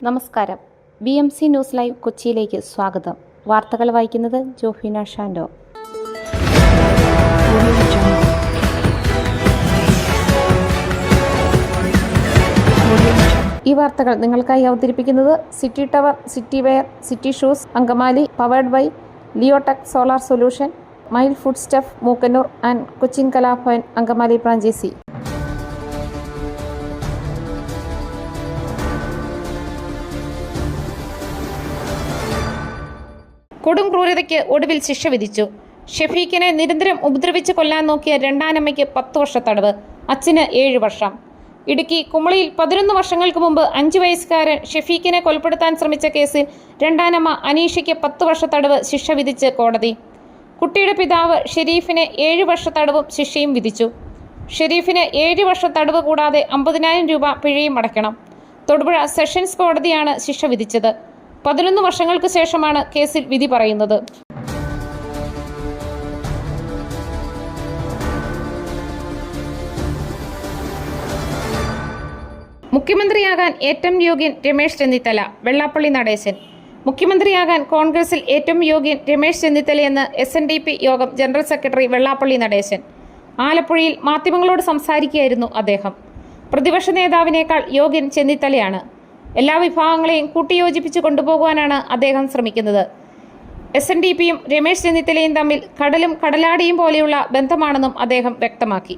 നമസ്കാരം. BMC news live കൊച്ചിയിലേക്ക് സ്വാഗതം. വാർത്തകൾ വായിക്കുന്നത് ജോഫീന ഷാൻഡോ. ഈ വാർത്തകൾ നിങ്ങൾക്കായി അവതരിപ്പിക്കുന്നത് city tower, city wear, city shoes, Angamaly, powered by Leotech solar solution, mile food stuff, Mookkannoor and Cochin Kalabhavan, Angamaly franchise. കൊടും ക്രൂരതയ്ക്ക് ഒടുവിൽ ശിക്ഷ വിധിച്ചു. ഷെഫീഖിനെ നിരന്തരം ഉപദ്രവിച്ച് കൊല്ലാൻ നോക്കിയ രണ്ടാനമ്മയ്ക്ക് 10 വർഷ തടവ്, അച്ഛന് 7 വർഷം. ഇടുക്കി കുമളിയിൽ 11 വർഷങ്ങൾക്ക് മുമ്പ് 5 വയസ്സുകാരൻ ഷെഫീഖിനെ കൊലപ്പെടുത്താൻ ശ്രമിച്ച കേസിൽ രണ്ടാനമ്മ അനീഷയ്ക്ക് 10 വർഷ തടവ് ശിക്ഷ വിധിച്ച് കോടതി. കുട്ടിയുടെ പിതാവ് ഷെരീഫിന് 7 വർഷ തടവും ശിക്ഷയും വിധിച്ചു. ഷെരീഫിന് 7 വർഷ തടവ് കൂടാതെ 50,000 രൂപ പിഴയും അടയ്ക്കണം. തൊടുപുഴ സെഷൻസ് കോടതിയാണ് ശിക്ഷ വിധിച്ചത്. 11 വർഷങ്ങൾക്ക് ശേഷമാണ് കേസിൽ വിധി പറയുന്നത്. മുഖ്യമന്ത്രിയാകാൻ ഏറ്റവും യോഗ്യൻ രമേശ് ചെന്നിത്തല, വെള്ളാപ്പള്ളി നടേശൻ. മുഖ്യമന്ത്രിയാകാൻ കോൺഗ്രസിൽ ഏറ്റവും യോഗ്യൻ രമേശ് ചെന്നിത്തലയെന്ന് SNDP യോഗം ജനറൽ സെക്രട്ടറി വെള്ളാപ്പള്ളി നടേശൻ. ആലപ്പുഴയിൽ മാധ്യമങ്ങളോട് സംസാരിക്കുകയായിരുന്നു അദ്ദേഹം. പ്രതിപക്ഷ നേതാവിനേക്കാൾ യോഗ്യൻ ചെന്നിത്തലയാണ്. എല്ലാ വിഭാഗങ്ങളെയും കൂട്ടിയോജിപ്പിച്ച് കൊണ്ടുപോകുവാനാണ് അദ്ദേഹം ശ്രമിക്കുന്നത്. SNDPയും രമേശ് ചെന്നിത്തലയും തമ്മിൽ കടലും കടലാടിയും പോലെയുള്ള ബന്ധമാണെന്നും അദ്ദേഹം വ്യക്തമാക്കി.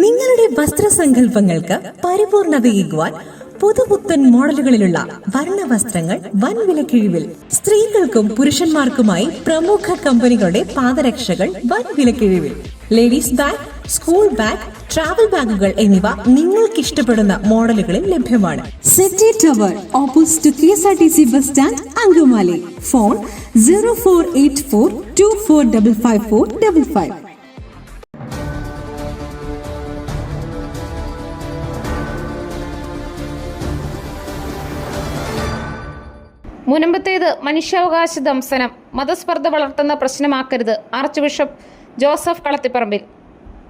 നിങ്ങളുടെ വസ്ത്രസങ്കല്പങ്ങൾക്ക് പരിപൂർണതയേകുവാൻ പുതുപുത്തൻ മോഡലുകളിലുള്ള വർണ്ണവസ്ത്രങ്ങൾ വൻ വിലക്കിഴിവിൽ. സ്ത്രീകൾക്കും പുരുഷന്മാർക്കുമായി പ്രമുഖ കമ്പനികളുടെ പാദരക്ഷകൾ വൻ വിലക്കിഴിവിൽ. Ladies bag, school bag, travel ബാഗുകൾ എന്നിവ നിങ്ങൾക്ക് ഇഷ്ടപ്പെടുന്ന മോഡലുകളിൽ ലഭ്യമാണ്. City tower, opposite KSRTC bus stand, Angamaly. Phone 0484245555. മുനമ്പത്തേത് മനുഷ്യാവകാശ ദംശനം മതസ്പർദ്ധ വളർത്തുന്ന പ്രശ്നമാക്കരുത്. Arch bishop Joseph Kalathiparambil.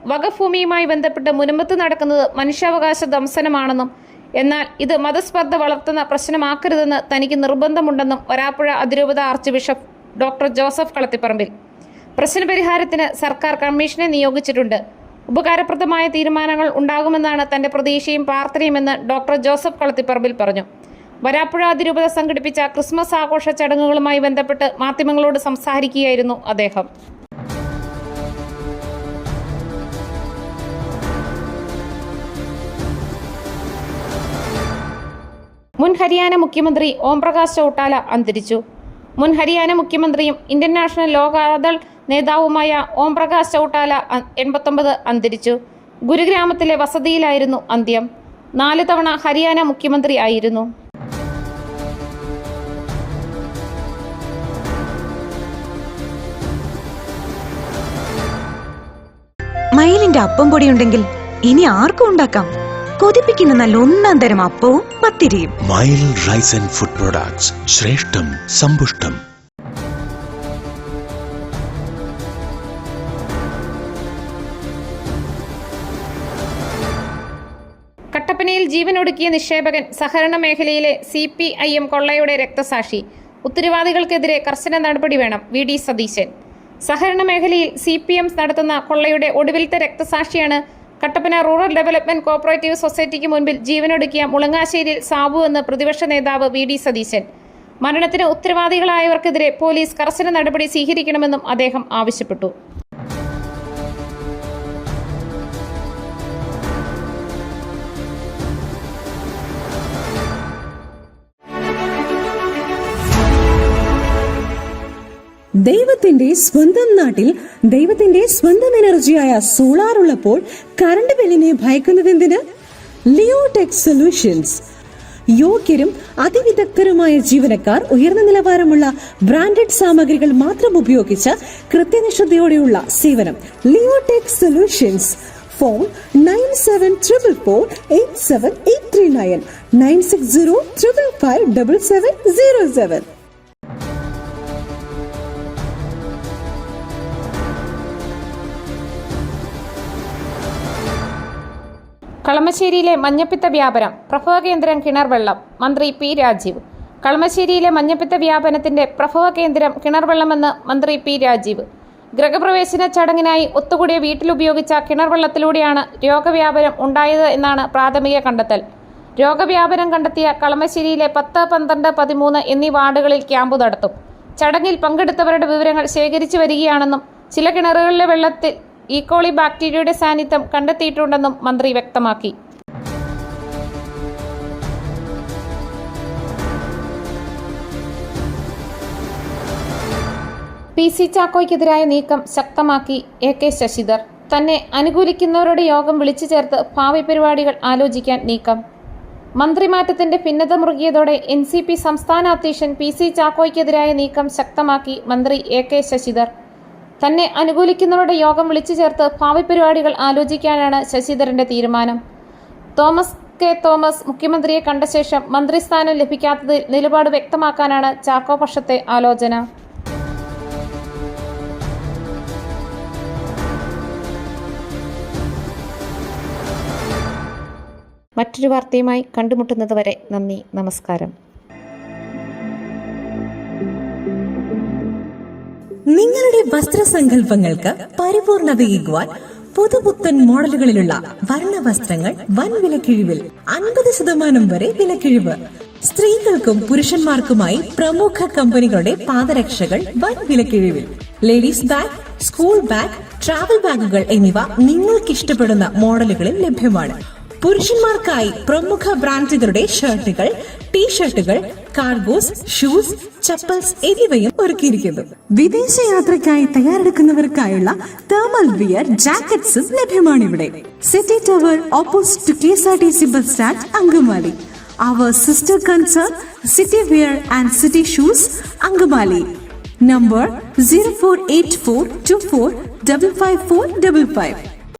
വഖഫ് ഭൂമിയുമായി ബന്ധപ്പെട്ട് മുനമ്പത്ത് നടക്കുന്നത് മനുഷ്യാവകാശ ദംശനമാണെന്നും എന്നാൽ ഇത് മതസ്പർദ്ധ വളർത്തുന്ന പ്രശ്നമാക്കരുതെന്ന് തനിക്ക് നിർബന്ധമുണ്ടെന്നും വരാപ്പുഴ അതിരൂപത arch bishop doctor Joseph Kalathiparambil. പ്രശ്നപരിഹാരത്തിന് സർക്കാർ കമ്മീഷനെ നിയോഗിച്ചിട്ടുണ്ട്. ഉപകാരപ്രദമായ തീരുമാനങ്ങൾ ഉണ്ടാകുമെന്നാണ് തന്റെ പ്രതീക്ഷയും പ്രാർത്ഥനയുമെന്ന് ഡോക്ടർ ജോസഫ് കളത്തിപ്പറമ്പിൽ പറഞ്ഞു. വരാപ്പുഴ അതിരൂപത സംഘടിപ്പിച്ച ക്രിസ്മസ് ആഘോഷ ചടങ്ങുകളുമായി ബന്ധപ്പെട്ട് മാധ്യമങ്ങളോട് സംസാരിക്കുകയായിരുന്നു അദ്ദേഹം. മുൻ ഹരിയാന മുഖ്യമന്ത്രി ഓംപ്രകാശ് ചൗട്ടാല അന്തരിച്ചു. മുൻ ഹരിയാന മുഖ്യമന്ത്രിയും ഇന്ത്യൻ നാഷണൽ ലോകദൾ നേതാവുമായ ഓംപ്രകാശ് ചൗട്ടാല 89 അന്തരിച്ചു. ഗുരുഗ്രാമത്തിലെ വസതിയിലായിരുന്നു അന്ത്യം. 4 തവണ ഹരിയാന മുഖ്യമന്ത്രി ആയിരുന്നു. മയിലിന്റെ അപ്പം പൊടിയുണ്ടെങ്കിൽ ഇനി ആർക്കും ഉണ്ടാക്കാം. കൊതിപ്പിക്കുന്ന നല്ല 1-ാം തരം അപ്പവും പത്തിരിയും. മയിൽ റൈസ് ആൻഡ് ഫുഡ് പ്രൊഡക്ട്സ്, ശ്രേഷ്ഠം സമ്പുഷ്ടം. കട്ടപ്പനയിൽ ജീവനൊടുക്കിയ നിക്ഷേപകൻ, സഹകരണ മേഖലയിലെ CPIM കൊള്ളയുടെ രക്തസാക്ഷി. ഉത്തരവാദികൾക്കെതിരെ കർശന നടപടി വേണം. VD സതീശൻ. സഹകരണ മേഖലയിൽ CPM നടത്തുന്ന കൊള്ളയുടെ ഒടുവിലത്തെ രക്തസാക്ഷിയാണ് കട്ടപ്പന റൂറൽ ഡെവലപ്മെന്റ് കോഓപ്പറേറ്റീവ് സൊസൈറ്റിക്ക് മുൻപിൽ ജീവനൊടുക്കിയ മുളങ്ങാശ്ശേരിയിൽ സാബു എന്ന് പ്രതിപക്ഷ നേതാവ് VD സതീശൻ. മരണത്തിന് ഉത്തരവാദികളായവർക്കെതിരെ പോലീസ് കർശന നടപടി സ്വീകരിക്കണമെന്നും അദ്ദേഹം ആവശ്യപ്പെട്ടു. ദൈവത്തിന്റെ സ്വന്തം നാട്ടിൽ ദൈവത്തിന്റെ സ്വന്തം എനർജിയായ സോളാർ ഉള്ളപ്പോൾ കറണ്ട് ബില്ലിനെ ഭയക്കുന്നതെന്തിന്? Leotech solutions. യോഗ്യരും അതിവിദഗ്ധരുമായ ജീവനക്കാർ, ഉയർന്ന നിലവാരമുള്ള ബ്രാൻഡഡ് സാമഗ്രികൾ മാത്രം ഉപയോഗിച്ച് കൃത്യനിഷ്ഠതയോടെയുള്ള സേവനം. Leotech solutions. ഫോൺ 9744487839 9605557707. കളമശ്ശേരിയിലെ മഞ്ഞപ്പിത്ത വ്യാപനം, പ്രഭവ കേന്ദ്രം കിണർ വെള്ളം. മന്ത്രി പി രാജീവ്. കളമശ്ശേരിയിലെ മഞ്ഞപ്പിത്ത വ്യാപനത്തിന്റെ പ്രഭവ കേന്ദ്രം കിണർ വെള്ളമെന്ന് മന്ത്രി പി രാജീവ്. ഗൃഹപ്രവേശന ചടങ്ങിനായി ഒത്തുകൂടിയ വീട്ടിലുപയോഗിച്ച കിണർ വെള്ളത്തിലൂടെയാണ് രോഗവ്യാപനം ഉണ്ടായത് എന്നാണ് പ്രാഥമിക കണ്ടെത്തൽ. രോഗവ്യാപനം കണ്ടെത്തിയ കളമശ്ശേരിയിലെ 10, 12, 13 എന്നീ വാർഡുകളിൽ ക്യാമ്പ് നടത്തും. ചടങ്ങിൽ പങ്കെടുത്തവരുടെ വിവരങ്ങൾ ശേഖരിച്ചു വരികയാണെന്നും ചില കിണറുകളിലെ വെള്ളത്തിൽ ഈക്കോളി ബാക്ടീരിയയുടെ സാന്നിധ്യം കണ്ടെത്തിയിട്ടുണ്ടെന്നും മന്ത്രി വ്യക്തമാക്കി. PC ചാക്കോയ്ക്കെതിരായ നീക്കം ശക്തമാക്കി AK ശശിധർ. തന്നെ അനുകൂലിക്കുന്നവരുടെ യോഗം വിളിച്ചു ചേർത്ത് ഭാവി പരിപാടികൾ ആലോചിക്കാൻ നീക്കം. മന്ത്രിമാറ്റത്തിന്റെ ഭിന്നത മുറുകിയതോടെ NCP സംസ്ഥാന അധ്യക്ഷൻ PC ചാക്കോയ്ക്കെതിരായ നീക്കം ശക്തമാക്കി മന്ത്രി AK ശശിധർ. തന്നെ അനുകൂലിക്കുന്നവരുടെ യോഗം വിളിച്ചു ചേർത്ത് ഭാവി പരിപാടികൾ ആലോചിക്കാനാണ് ശശിധരന്റെ തീരുമാനം. തോമസ് കെ തോമസ് മുഖ്യമന്ത്രിയെ കണ്ട ശേഷം മന്ത്രിസ്ഥാനം ലഭിക്കാത്തതിൽ നിലപാട് വ്യക്തമാക്കാനാണ് ചാക്കോ പക്ഷത്തെ ആലോചന. മറ്റൊരു വാർത്തയുമായി കണ്ടുമുട്ടുന്നതുവരെ നന്ദി, നമസ്കാരം. നിങ്ങളുടെ വസ്ത്രസങ്കല്പങ്ങൾക്ക് പരിപൂർണതയേകുവാൻ പുതുപുത്തൻ മോഡലുകളിലുള്ള വർണ്ണ വസ്ത്രങ്ങൾ വൻ വിലക്കിഴിവിൽ 50% വരെ വിലക്കിഴിവ്. സ്ത്രീകൾക്കും പുരുഷന്മാർക്കുമായി പ്രമുഖ കമ്പനികളുടെ പാദരക്ഷകൾ വൻ വിലക്കിഴിവിൽ. Ladies bag, school bag, travel ബാഗുകൾ എന്നിവ നിങ്ങൾക്ക് ഇഷ്ടപ്പെടുന്ന മോഡലുകളിൽ ലഭ്യമാണ്. പുരുഷന്മാർക്കായി പ്രമുഖ ബ്രാൻഡുകളുടെ ഷർട്ടുകൾ, ടീഷർട്ടുകൾ, കാർഗോസ്, ഷൂസ്, ചപ്പൽസ് എന്നിവയും ഒരുക്കിയിരിക്കുന്നു. വിദേശയാത്രയ്ക്കായി തയ്യാറെടുക്കുന്നവർക്കായുള്ള തേർമൽ വിയർ ജാക്കറ്റ്സും ലഭ്യമാണിവിടെ. City tower opposite KSRTC bus stand, Angamaly. Our sister concern, City Wear and City Shoes, Angamali. Number 048424555455.